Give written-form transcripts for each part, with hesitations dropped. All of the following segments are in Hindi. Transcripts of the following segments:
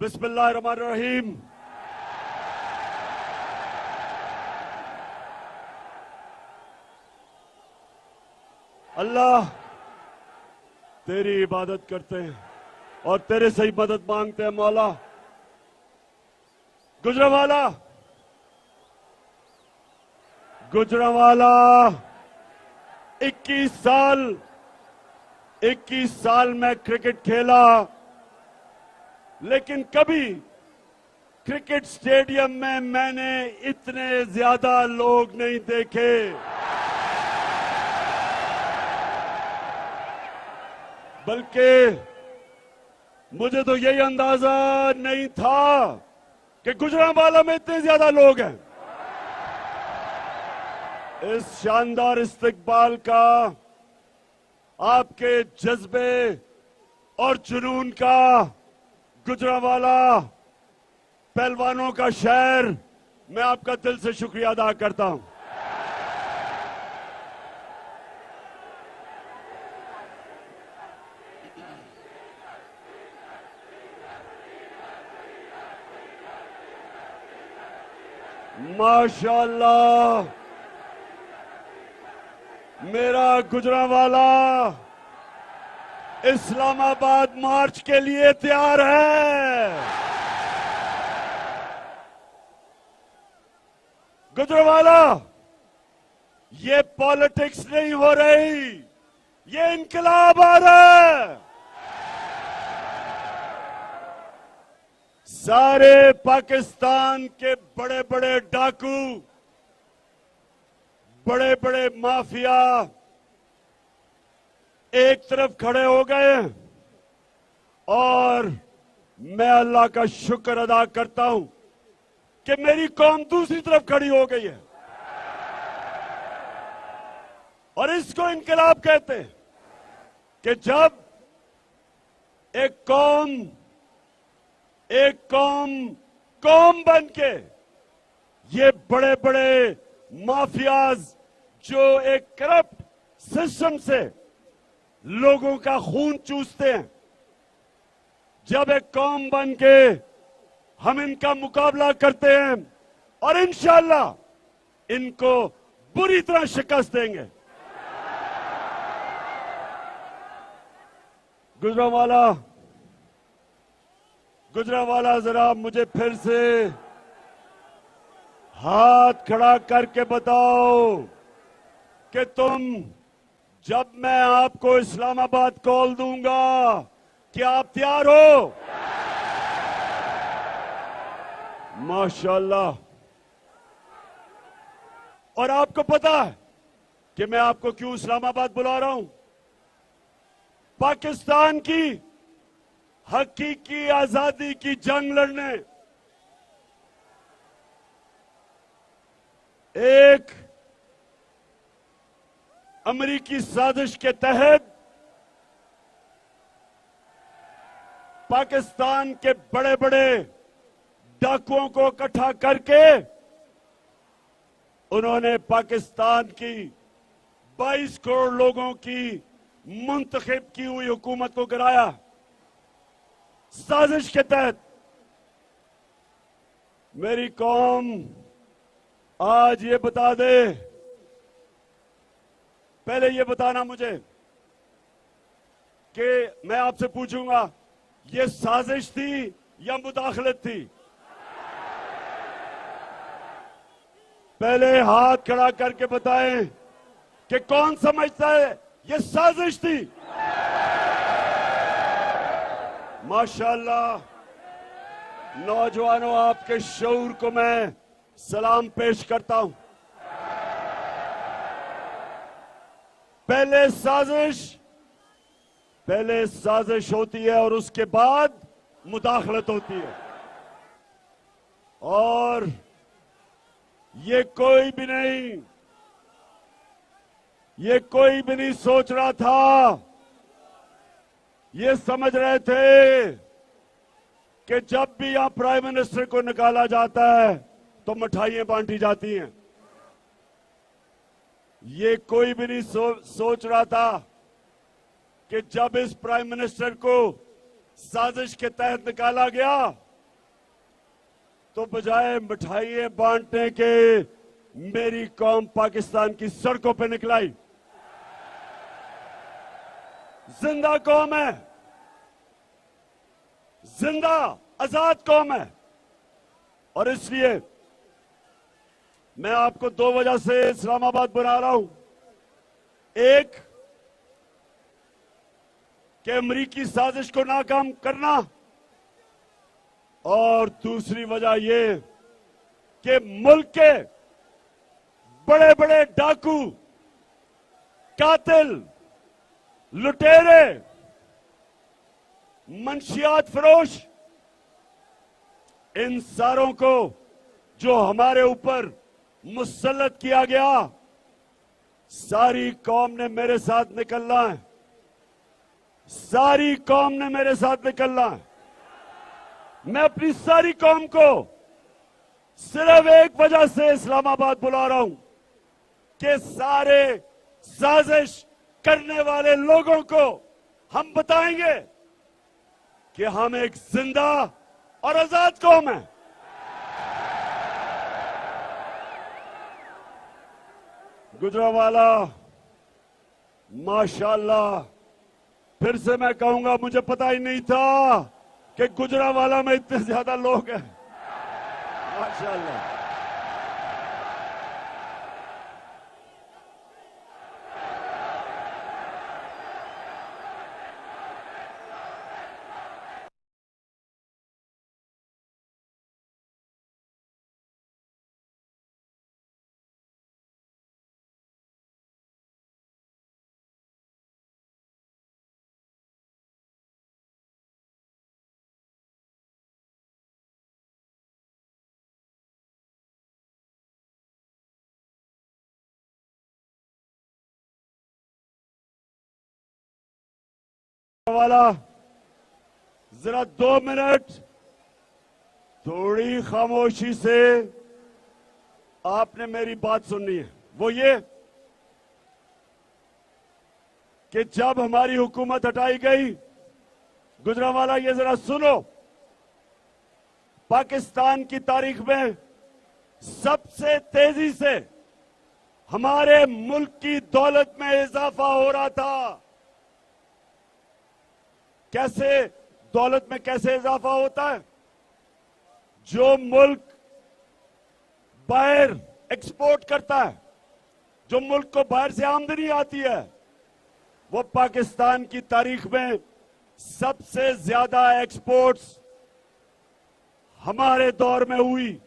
बिस्मिल्लाहिर्रहमानिर्रहीम। अल्लाह तेरी इबादत करते हैं और तेरे से ही मदद मांगते हैं मौला। गुजरांवाला गुजरांवाला 21 साल मैं क्रिकेट खेला, लेकिन कभी क्रिकेट स्टेडियम में मैंने इतने ज्यादा लोग नहीं देखे। बल्कि मुझे तो यही अंदाजा नहीं था कि गुजरांवाला में इतने ज्यादा लोग हैं। इस शानदार इस्तकबाल का, आपके जज्बे और जुनून का, गुजरांवाला पहलवानों का शहर, मैं आपका दिल से शुक्रिया अदा करता हूं। माशाअल्लाह, मेरा गुजरांवाला इस्लामाबाद मार्च के लिए तैयार है। गुजरांवाला, ये पॉलिटिक्स नहीं हो रही, ये इनकलाब आ रहा है। सारे पाकिस्तान के बड़े बड़े डाकू, बड़े बड़े माफिया एक तरफ खड़े हो गए हैं और मैं अल्लाह का शुक्र अदा करता हूं कि मेरी कौम दूसरी तरफ खड़ी हो गई है। और इसको इनकलाब कहते हैं कि जब एक कौम बन के ये बड़े बड़े माफियाज जो एक करप्ट सिस्टम से लोगों का खून चूसते हैं, जब एक कौम बन के हम इनका मुकाबला करते हैं और इंशाअल्लाह इनको बुरी तरह शिकस्त देंगे। गुजरांवाला जरा मुझे फिर से हाथ खड़ा करके बताओ कि तुम, जब मैं आपको इस्लामाबाद कॉल दूंगा, क्या आप तैयार हो? माशाअल्लाह। और आपको पता है कि मैं आपको क्यों इस्लामाबाद बुला रहा हूं? पाकिस्तान की हकीकी आजादी की जंग लड़ने एक अमेरिकी साजिश के तहत पाकिस्तान के बड़े बड़े डाकुओं को इकट्ठा करके उन्होंने पाकिस्तान की 22 करोड़ लोगों की मुंतखब की हुई हुकूमत को गिराया। साजिश के तहत मेरी कौम आज ये बता दे, पहले ये बताना मुझे कि मैं आपसे पूछूंगा, ये साजिश थी या मुदाखलत थी? पहले हाथ खड़ा करके बताएं कि कौन समझता है ये साजिश थी? माशाअल्लाह, नौजवानों, आपके शऊर को मैं सलाम पेश करता हूं। पहले साजिश होती है और उसके बाद मुदाखलत होती है। और ये कोई भी नहीं सोच रहा था, ये समझ रहे थे कि जब भी यहां प्राइम मिनिस्टर को निकाला जाता है तो मिठाइयां बांटी जाती हैं। ये कोई भी नहीं सोच रहा था कि जब इस प्राइम मिनिस्टर को साजिश के तहत निकाला गया तो बजाय मिठाइयां बांटने के मेरी कौम पाकिस्तान की सड़कों पे निकलाई। जिंदा कौम है, जिंदा आजाद कौम है। और इसलिए मैं आपको दो वजह से इस्लामाबाद बुला रहा हूं। एक कि अमरीकी साजिश को नाकाम करना, और दूसरी वजह यह कि मुल्क के बड़े बड़े डाकू, कातिल, लुटेरे, मंशियात फरोश, इन सारों को जो हमारे ऊपर मुसल्लत किया गया, सारी कौम ने मेरे साथ निकलना है। सारी कौम ने मेरे साथ निकलना है। मैं अपनी सारी कौम को सिर्फ एक वजह से इस्लामाबाद बुला रहा हूं कि सारे साजिश करने वाले लोगों को हम बताएंगे कि हम एक जिंदा और आजाद कौम है। गुजरावाला, माशाअल्लाह, फिर से मैं कहूंगा, मुझे पता ही नहीं था कि गुजरावाला में इतने ज्यादा लोग हैं। माशाअल्लाह। वाला, जरा 2 मिनट थोड़ी खामोशी से आपने मेरी बात सुननी है। वो ये कि जब हमारी हुकूमत हटाई गई, गुजरावाला ये जरा सुनो, पाकिस्तान की तारीख में सबसे तेजी से हमारे मुल्क की दौलत में इजाफा हो रहा था। कैसे दौलत में कैसे इजाफा होता है? जो मुल्क बाहर एक्सपोर्ट करता है, जो मुल्क को बाहर से आमदनी आती है, वो पाकिस्तान की तारीख में सबसे ज्यादा एक्सपोर्ट्स हमारे दौर में हुई।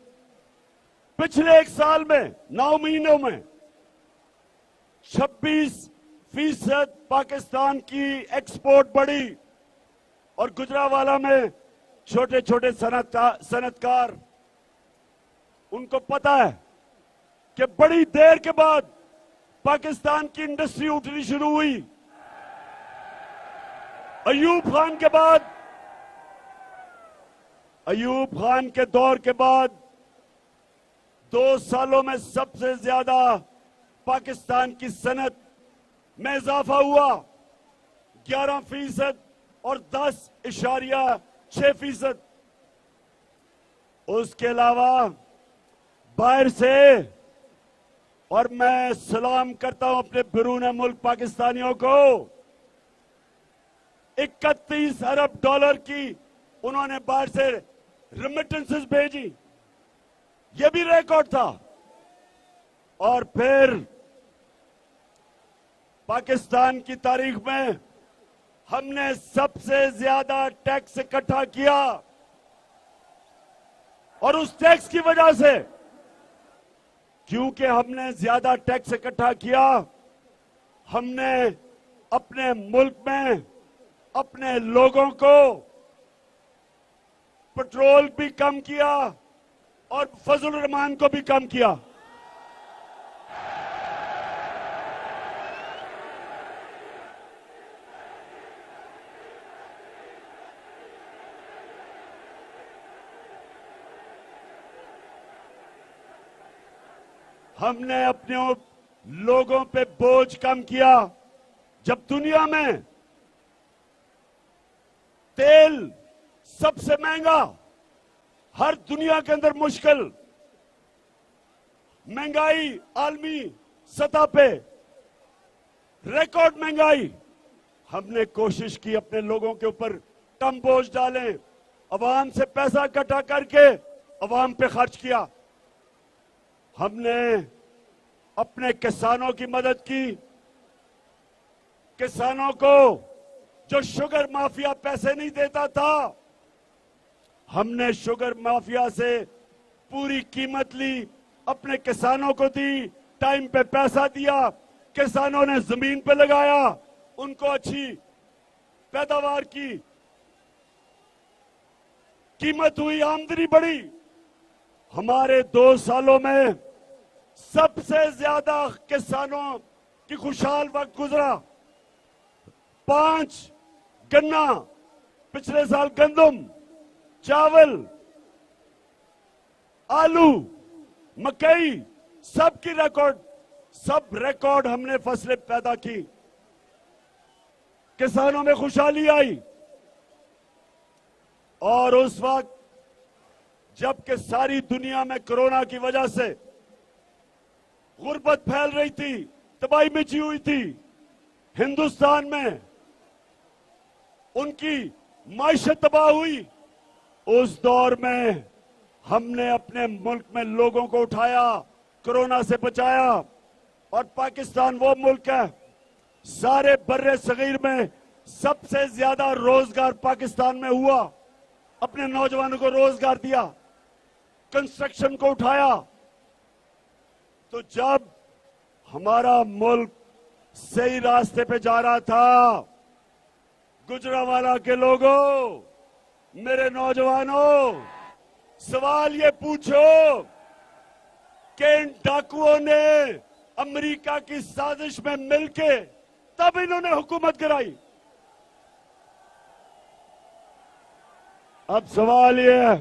पिछले एक साल में 9 महीनों में 26% पाकिस्तान की एक्सपोर्ट बढ़ी। और गुजरावाला में छोटे छोटे सनतकार, उनको पता है कि बड़ी देर के बाद पाकिस्तान की इंडस्ट्री उठनी शुरू हुई। अयूब खान के बाद, अयूब खान के दौर के बाद 2 सालों में सबसे ज्यादा पाकिस्तान की सनत में इजाफा हुआ, 11% और 10.6%। उसके अलावा बाहर से, और मैं सलाम करता हूं अपने बिरून मुल्क पाकिस्तानियों को, 31 अरब डॉलर की उन्होंने बाहर से रेमिटेंसेस भेजी। यह भी रिकॉर्ड था। और फिर पाकिस्तान की तारीख में हमने सबसे ज्यादा टैक्स इकट्ठा किया, और उस टैक्स की वजह से, क्योंकि हमने ज्यादा टैक्स इकट्ठा किया, हमने अपने मुल्क में अपने लोगों को पेट्रोल भी कम किया और फजल रहमान को भी कम किया। हमने अपने लोगों पे बोझ कम किया। जब दुनिया में तेल सबसे महंगा, हर दुनिया के अंदर मुश्किल, महंगाई आलमी सतह पे, रिकॉर्ड महंगाई। हमने कोशिश की अपने लोगों के ऊपर कम बोझ डालें, अवाम से पैसा इकट्ठा करके अवाम पे खर्च किया। हमने अपने किसानों की मदद की, किसानों को जो शुगर माफिया पैसे नहीं देता था, हमने शुगर माफिया से पूरी कीमत ली, अपने किसानों को दी, टाइम पे पैसा दिया, किसानों ने जमीन पे लगाया, उनको अच्छी पैदावार की, कीमत हुई, आमदनी बढ़ी। हमारे 2 सालों में सबसे ज्यादा किसानों की खुशहाल वक्त गुजरा। 5 गन्ना, पिछले साल गंदम, चावल, आलू, मकई, सब की रिकॉर्ड, सब रिकॉर्ड हमने फसलें पैदा की, किसानों में खुशहाली आई। और उस वक्त जबकि सारी दुनिया में कोरोना की वजह से गुर्बत फैल रही थी, तबाही मची हुई थी, हिंदुस्तान में उनकी माइशत तबाह हुई। उस दौर में हमने अपने मुल्क में लोगों को उठाया, कोरोना से बचाया। और पाकिस्तान वो मुल्क है, सारे बर्रे सगीर में सबसे ज्यादा रोजगार पाकिस्तान में हुआ, अपने नौजवानों को रोजगार दिया, कंस्ट्रक्शन को उठाया। तो जब हमारा मुल्क सही रास्ते पे जा रहा था, गुजरांवाला के लोगों, मेरे नौजवानों, सवाल ये पूछो कि इन डाकुओं ने अमेरिका की साजिश में मिलके तब इन्होंने हुकूमत गिराई। अब सवाल ये है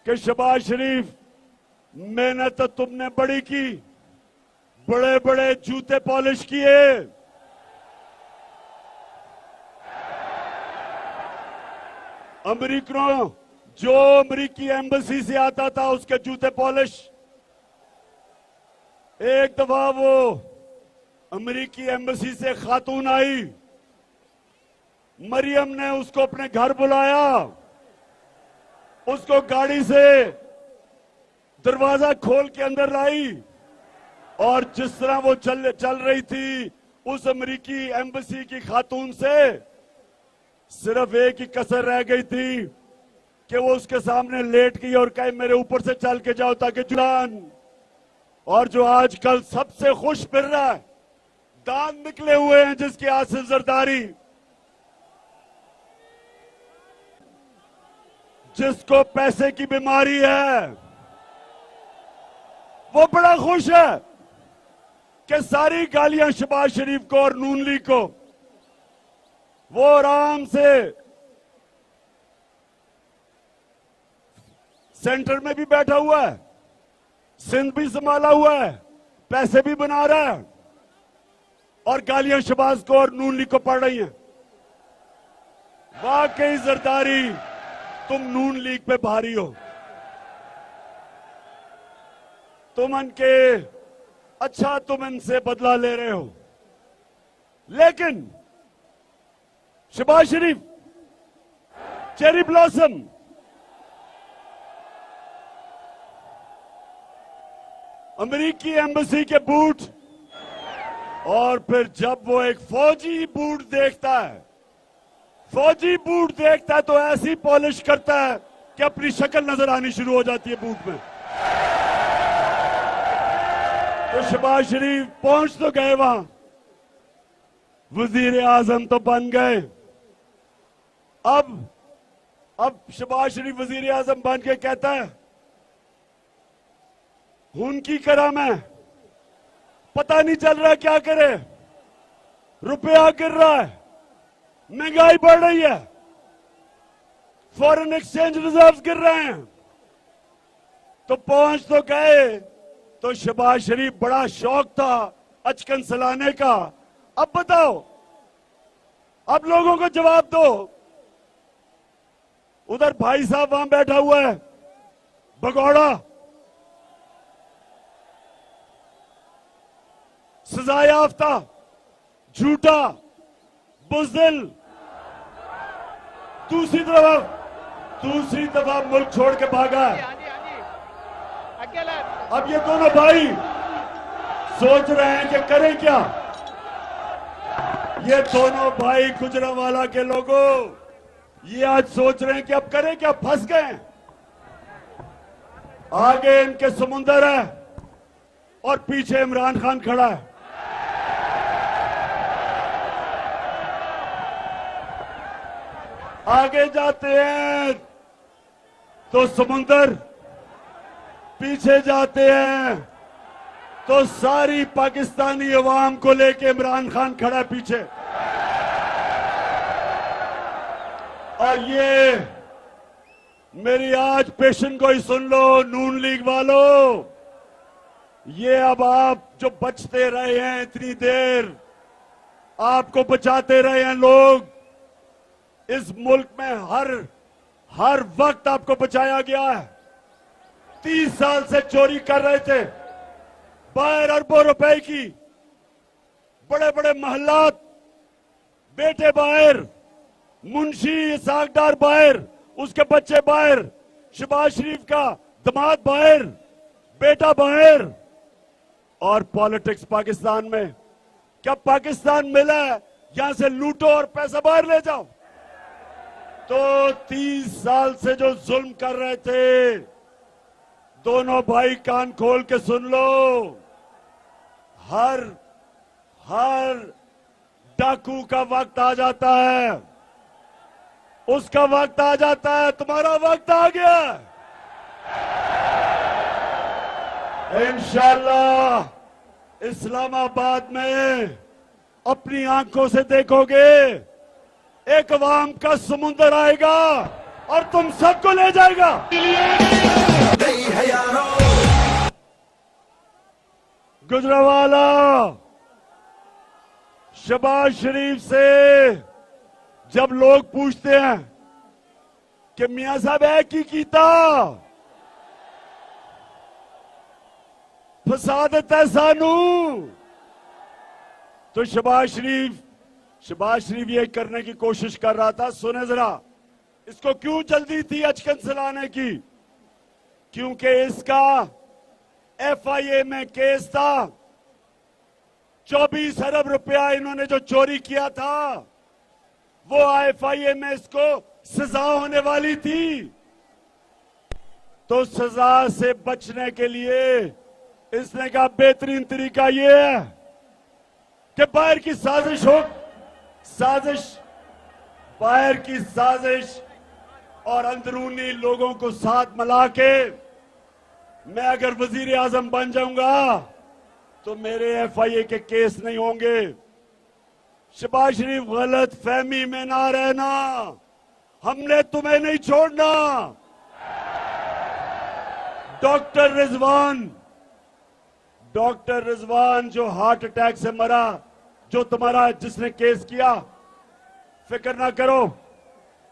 कि शहबाज शरीफ, मेहनत तो तुमने बड़ी की, बड़े बड़े जूते पॉलिश किए, अमेरिकनों, जो अमेरिकी एम्बेसी से आता था उसके जूते पॉलिश। एक दफा वो अमेरिकी एम्बेसी से खातून आई, मरियम ने उसको अपने घर बुलाया, उसको गाड़ी से दरवाजा खोल के अंदर लाई, और जिस तरह वो चल रही थी उस अमेरिकी एम्बेसी की खातून से, सिर्फ एक ही कसर रह गई थी कि वो उसके सामने लेट गई और कहे मेरे ऊपर से चल के जाओ ताकि जुलान। और जो आजकल सबसे खुश फिर रहा है, दांत निकले हुए हैं जिसकी आसिफ जरदारी, जिसको पैसे की बीमारी है, वो बड़ा खुश है कि सारी गालियां शहबाज शरीफ को और नून लीग को, वो आराम से सेंटर में भी बैठा हुआ है, सिंध भी संभाला हुआ है, पैसे भी बना रहा है, और गालियां शहबाज को और नून लीग को पड़ रही हैं। वाकई जरदारी, तुम नून लीग पे भारी हो, तुम इनके अच्छा, तुम इनसे बदला ले रहे हो। लेकिन शहबाज शरीफ चेरी ब्लॉसम, अमेरिकी एम्बेसी के बूट, और फिर जब वो एक फौजी बूट देखता है, फौजी बूट देखता है तो ऐसी पॉलिश करता है कि अपनी शक्ल नजर आनी शुरू हो जाती है बूट में। तो शहबाज शरीफ पहुंच तो गए वहां, वजीर आजम तो बन गए। अब शहबाज शरीफ वजीर आजम बन के कहता है उनकी करा मैं, पता नहीं चल रहा क्या करे, रुपया गिर रहा है, महंगाई बढ़ रही है, फॉरेन एक्सचेंज रिजर्व्स गिर रहे हैं। तो पहुंच तो गए, तो शहबाज शरीफ बड़ा शौक था अचकन सलाने का। अब बताओ, अब लोगों को जवाब दो, उधर भाई साहब वहां बैठा हुआ है भगौड़ा, सजा याफ्ता, झूठा, बुज़दिल। दूसरी दफा मुल्क छोड़ के भागा है। अब ये दोनों भाई सोच रहे हैं कि करें क्या। ये दोनों भाई गुजरांवाला के लोगों ये आज सोच रहे हैं कि अब करें क्या, फंस गए। आगे इनके समुंदर है और पीछे इमरान खान खड़ा है। आगे जाते हैं तो समुंदर, पीछे जाते हैं तो सारी पाकिस्तानी अवाम को लेके इमरान खान खड़ा है पीछे। और ये मेरी आज पेशन को ही सुन लो नून लीग वालों, ये अब आप जो बचते रहे हैं इतनी देर, आपको बचाते रहे हैं लोग। इस मुल्क में हर वक्त आपको बचाया गया है। 30 साल से चोरी कर रहे थे, बाहर अरबों रुपए की, बड़े बड़े महल्लात, बेटे बाहर, मुंशी इसाक डार बाहर, उसके बच्चे बाहर, शहबाज शरीफ का दामाद बाहर, बेटा बाहर। और पॉलिटिक्स पाकिस्तान में, क्या पाकिस्तान मिला है यहां से लूटो और पैसा बाहर ले जाओ? तो 30 साल से जो जुल्म कर रहे थे, दोनों भाई कान खोल के सुन लो, हर डाकू का वक्त आ जाता है, उसका वक्त आ जाता है, तुम्हारा वक्त आ गया। इंशाअल्लाह इस्लामाबाद में अपनी आंखों से देखोगे, एक अवाम का समुंदर आएगा और तुम सबको ले जाएगा। गुजरांवाला शहबाज शरीफ से जब लोग पूछते हैं कि मियां साहब है की कीता फसादत है सानू, तो शहबाज शरीफ ये करने की कोशिश कर रहा था। सुने जरा, इसको क्यों जल्दी थी अचकन चलाने की? क्योंकि इसका FIA में केस था। 24 अरब रुपया इन्होंने जो चोरी किया था, वो FIA में इसको सजा होने वाली थी। तो सजा से बचने के लिए इसने कहा बेहतरीन तरीका ये है कि बाहर की साजिश और अंदरूनी लोगों को साथ मिला के मैं अगर वजीर आजम बन जाऊंगा तो मेरे FIA के केस नहीं होंगे। शहबाज शरीफ गलत फहमी में ना रहना, हमने तुम्हें नहीं छोड़ना। डॉक्टर रिजवान जो हार्ट अटैक से मरा, जो तुम्हारा जिसने केस किया, फिक्र ना करो,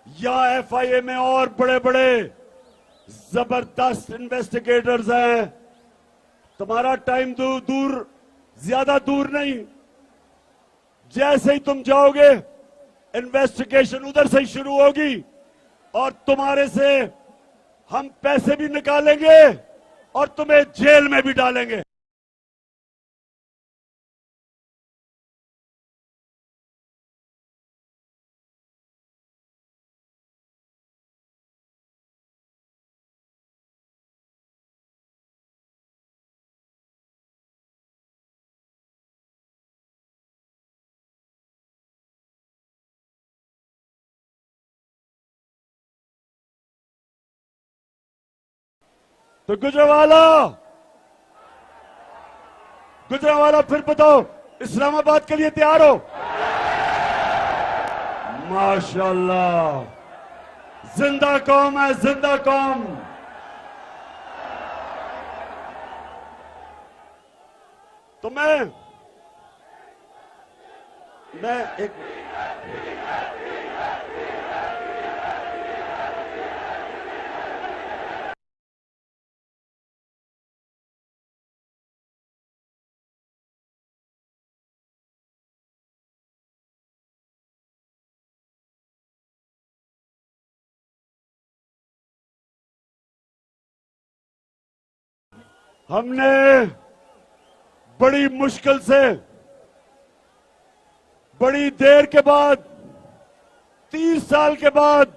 यहां FIA में और बड़े बड़े जबरदस्त इन्वेस्टिगेटर्स हैं। तुम्हारा टाइम ज्यादा दूर नहीं, जैसे ही तुम जाओगे इन्वेस्टिगेशन उधर से ही शुरू होगी और तुम्हारे से हम पैसे भी निकालेंगे और तुम्हें जेल में भी डालेंगे। तो गुजरांवाला फिर बताओ, इस्लामाबाद के लिए तैयार हो? माशाल्लाह, जिंदा कौम है, जिंदा कौम। तो मैं एक हमने बड़ी मुश्किल से, बड़ी देर के बाद, 30 साल के बाद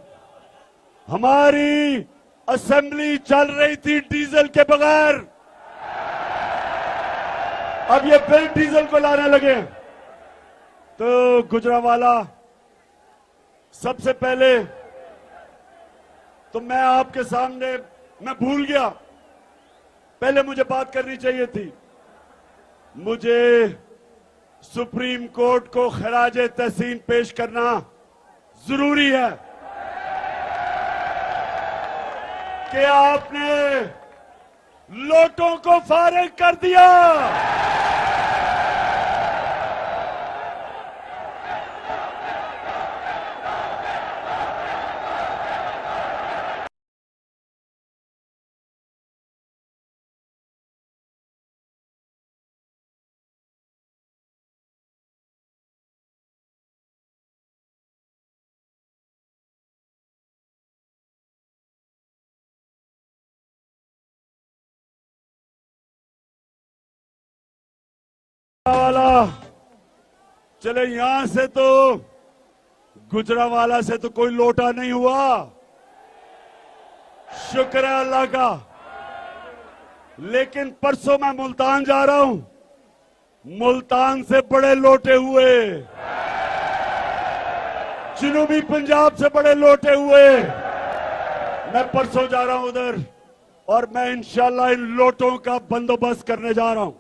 हमारी असेंबली चल रही थी डीजल के बगैर। अब ये फिर डीजल को लाने लगे। तो गुजरावाला, सबसे पहले तो मैं आपके सामने, मैं भूल गया, पहले मुझे बात करनी चाहिए थी। मुझे सुप्रीम कोर्ट को खराजे तहसीन पेश करना जरूरी है कि आपने लोटों को फारिग कर दिया। वाला चले, यहां से तो गुजरावाला से तो कोई लोटा नहीं हुआ, शुक्र है अल्लाह का। लेकिन परसों मैं मुल्तान जा रहा हूं, मुल्तान से बड़े लोटे हुए, जनूबी पंजाब से बड़े लोटे हुए। मैं परसों जा रहा हूं उधर, और मैं इंशाल्लाह इन लोटों का बंदोबस्त करने जा रहा हूं।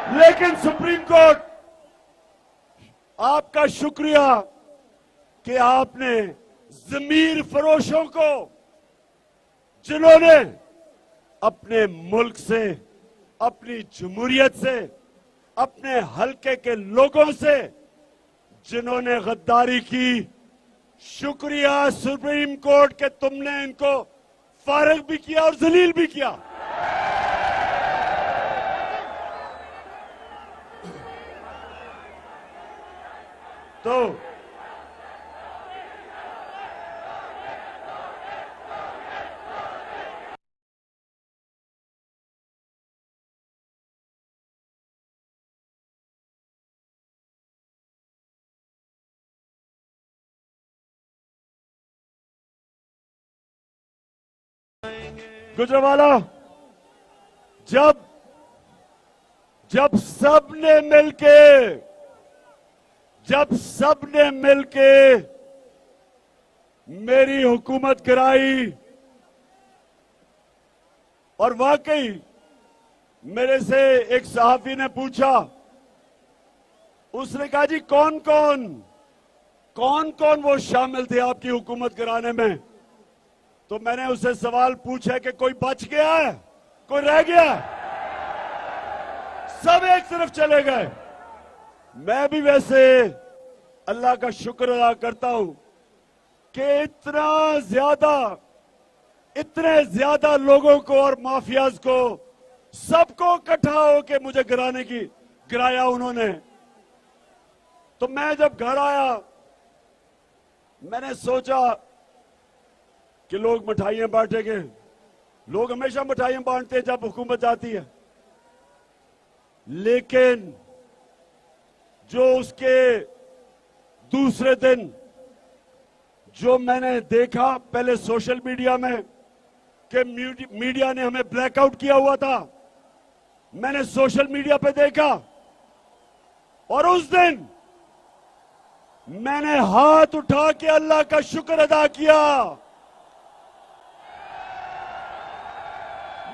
लेकिन सुप्रीम कोर्ट, आपका शुक्रिया कि आपने जमीर फरोशों को, जिन्होंने अपने मुल्क से, अपनी जमहूरियत से, अपने हलके के लोगों से जिन्होंने गद्दारी की, शुक्रिया सुप्रीम कोर्ट के तुमने इनको फारिग भी किया और जलील भी किया। तो गुजरावाला, जब सबने मिलके मेरी हुकूमत गिराई, और वाकई मेरे से एक सहाफी ने पूछा, उसने कहा जी कौन कौन वो शामिल थे आपकी हुकूमत गिराने में। तो मैंने उससे सवाल पूछा कि कोई बच गया है, कोई रह गया? सब एक तरफ चले गए। मैं भी वैसे अल्लाह का शुक्र अदा करता हूं कि इतने ज्यादा लोगों को और माफियाज को, सबको इकट्ठा होकर मुझे गिराया उन्होंने। तो मैं जब घर आया, मैंने सोचा कि लोग मिठाइयां बांटेंगे। लोग हमेशा मिठाइयां बांटते हैं जब हुकूमत जाती है, लेकिन जो उसके दूसरे दिन जो मैंने देखा, पहले सोशल मीडिया में कि मीडिया ने हमें ब्लैकआउट किया हुआ था, मैंने सोशल मीडिया पे देखा, और उस दिन मैंने हाथ उठा के अल्लाह का शुक्र अदा किया।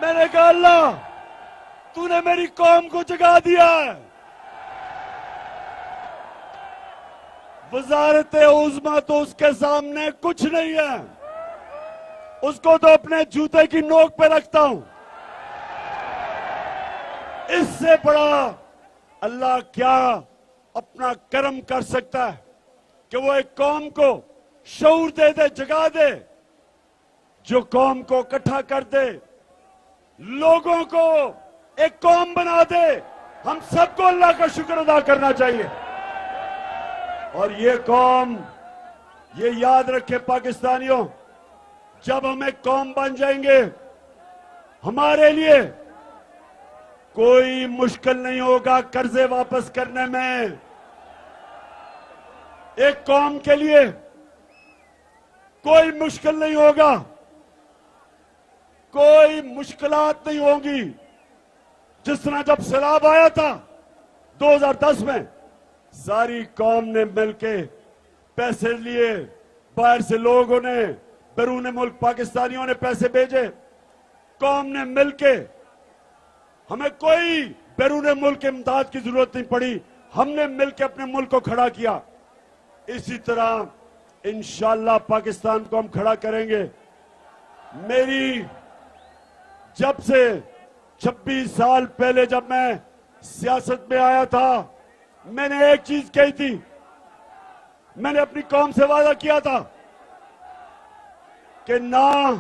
मैंने कहा अल्लाह, तूने मेरी कौम को जगा दिया है। वजारत उज़्मा तो उसके सामने कुछ नहीं है, उसको तो अपने जूते की नोक पे रखता हूं। इससे बड़ा अल्लाह क्या अपना करम कर सकता है कि वो एक कौम को शऊर दे, जगा दे, जो कौम को इकट्ठा कर दे, लोगों को एक कौम बना दे। हम सबको अल्लाह का शुक्र अदा करना चाहिए। और ये कौम, ये याद रखे पाकिस्तानियों, जब हम एक कौम बन जाएंगे हमारे लिए कोई मुश्किल नहीं होगा कर्जे वापस करने में। एक कौम के लिए कोई मुश्किल नहीं होगा, कोई मुश्किलात नहीं होंगी। जिस तरह जब सैलाब आया था 2010 में, सारी कौम ने मिलके पैसे लिए, बाहर से लोगों ने, बैरून मुल्क पाकिस्तानियों ने पैसे भेजे, कौम ने मिलके, हमें कोई बैरून मुल्क के इमदाद की जरूरत नहीं पड़ी, हमने मिलके अपने मुल्क को खड़ा किया। इसी तरह इंशाअल्लाह पाकिस्तान को हम खड़ा करेंगे। मेरी जब से 26 साल पहले जब मैं सियासत में आया था, मैंने एक चीज कही थी, मैंने अपनी कौम से वादा किया था कि ना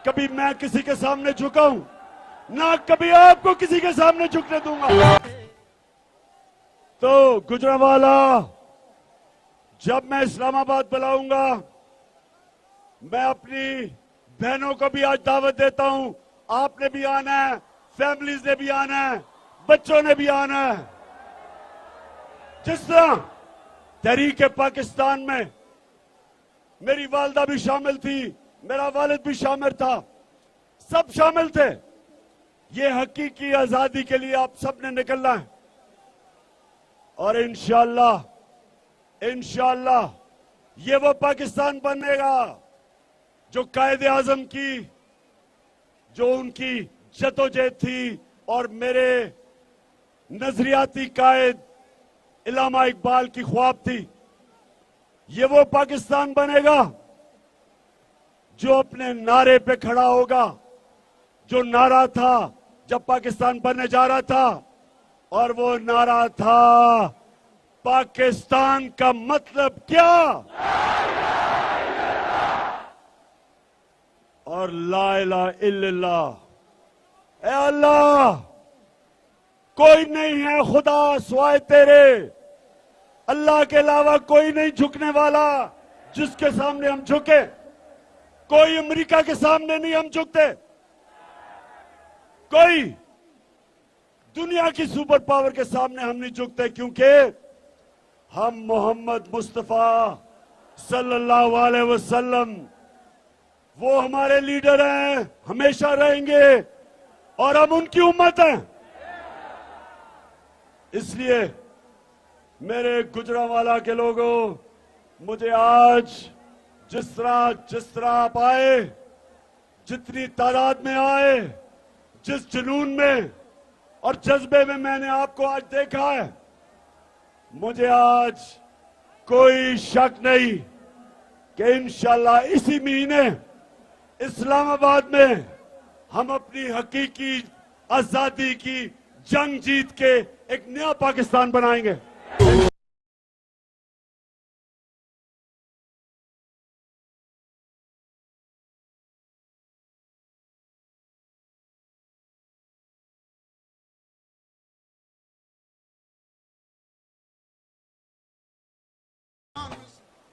कभी मैं किसी के सामने झुकाऊं, ना कभी आपको किसी के सामने झुकने दूंगा। तो गुजरांवाला, जब मैं इस्लामाबाद बुलाऊंगा, मैं अपनी बहनों को भी आज दावत देता हूं, आपने भी आना है, फैमिलीज ने भी आना है, बच्चों ने भी आना है। जिस तरह तहरीक पाकिस्तान में मेरी वालदा भी शामिल थी, मेरा वालिद भी शामिल था, सब शामिल थे। ये हकीकी आजादी के लिए आप सबने निकलना है और इंशाअल्लाह इंशाअल्लाह ये वो पाकिस्तान बनेगा जो कायदे आजम की, जो उनकी जदोजहद थी और मेरे नजरियाती कायद इलामा इकबाल की ख्वाब थी। ये वो पाकिस्तान बनेगा जो अपने नारे पे खड़ा होगा, जो नारा था जब पाकिस्तान बनने जा रहा था, और वो नारा था पाकिस्तान का मतलब क्या, और ला इलाहा इल्लल्लाह। ए अल्लाह, कोई नहीं है खुदा सिवाय तेरे, अल्लाह के अलावा कोई नहीं झुकने वाला जिसके सामने हम झुके। कोई अमेरिका के सामने नहीं हम झुकते, कोई दुनिया की सुपर पावर के सामने हम नहीं झुकते, क्योंकि हम मोहम्मद मुस्तफा सल्लल्लाहु अलैहि वसल्लम, वो हमारे लीडर हैं, हमेशा रहेंगे और हम उनकी उम्मत हैं। इसलिए मेरे गुजरांवाला के लोगों, मुझे आज जिस तरह आप आए, जितनी तादाद में आए, जिस जुनून में और जज्बे में मैंने आपको आज देखा है, मुझे आज कोई शक नहीं कि इंशाअल्लाह इसी महीने इस्लामाबाद में हम अपनी हकीकी आजादी की जंग जीत के एक नया पाकिस्तान बनाएंगे।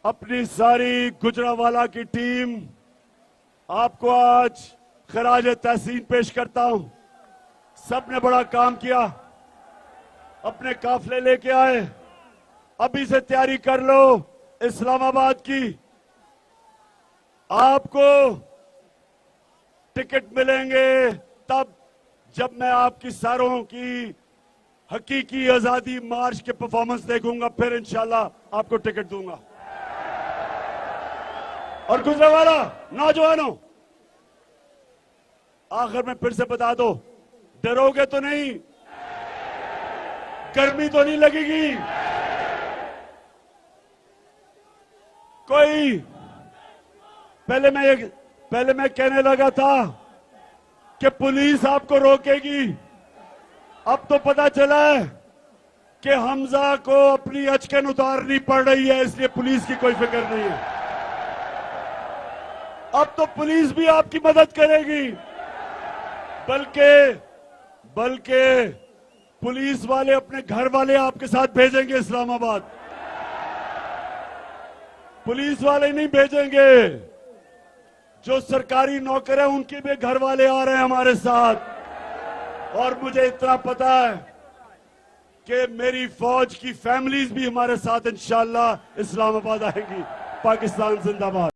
अपनी सारी गुजरांवाला की टीम आपको आज खराज तहसीन पेश करता हूं। सबने बड़ा काम किया, अपने काफले लेके आए, अभी से तैयारी कर लो इस्लामाबाद की। आपको टिकट मिलेंगे तब जब मैं आपकी सारों की हकीकी आजादी मार्च के परफॉर्मेंस देखूंगा, फिर इंशाल्लाह आपको टिकट दूंगा। और गुजरांवाला नौजवानों, आखिर में फिर से बता दो, डरोगे तो नहीं? गर्मी तो नहीं लगेगी? कोई पहले मैं कहने लगा था कि पुलिस आपको रोकेगी, अब तो पता चला है कि हमजा को अपनी अचकन उतारनी पड़ रही है, इसलिए पुलिस की कोई फिक्र नहीं है। अब तो पुलिस भी आपकी मदद करेगी, बल्कि पुलिस वाले अपने घर वाले आपके साथ भेजेंगे इस्लामाबाद। पुलिस वाले नहीं भेजेंगे, जो सरकारी नौकर है उनके भी घर वाले आ रहे हैं हमारे साथ। और मुझे इतना पता है कि मेरी फौज की फैमिलीज भी हमारे साथ इंशाअल्लाह इस्लामाबाद आएंगी। पाकिस्तान जिंदाबाद।